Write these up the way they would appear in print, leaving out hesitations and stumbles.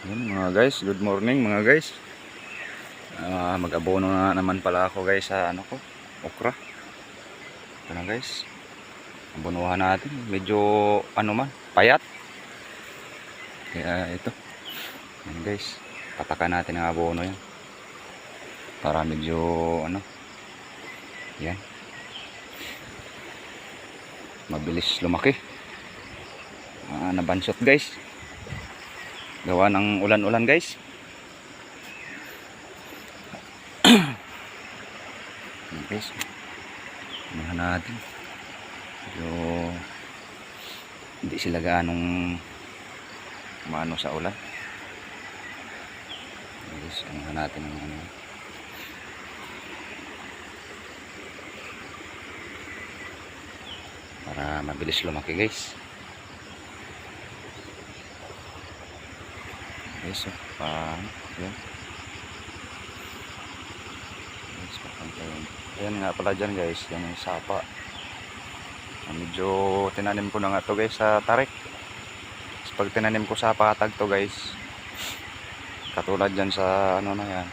Ayan, mga guys, good morning mga guys. Mag-abono na naman pala ako guys sa ano ko, okra. Ito na guys, abonuhan natin. Medyo ano man, payat. Kaya ito, ayan guys, patakan natin ang abono yan. Para medyo ano, yan, mabilis lumaki. Nabansot guys. Gawa ng ulan-ulan guys. Guys, unahan natin. So, hindi sila gaanong maano sa ulan. Guys, unahan natin ang ano. Para mabilis lumaki guys. Guys, yan. Ayan nga pala dyan guys, yan yung sapa. Medyo tinanim ko na nga to guys sa tarik. Pag tinanim ko sa patag to guys, katulad dyan sa ano na yan,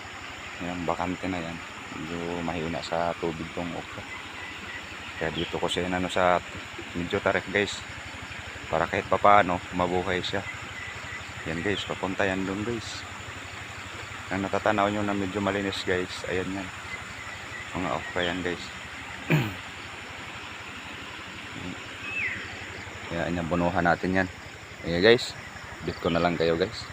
yung bakante na yan, medyo mahina sa tubig tong okra. Kaya dito ko siya ano sa medyo tarik guys, para kahit papaano mabuhay siya. Yan guys, papunta yan doon guys. Ang natatanaw nyo na medyo malinis guys, ayan yan, mga okra yan guys. Kaya inabunuhan natin yan. Ayan guys, bit ko na lang kayo guys.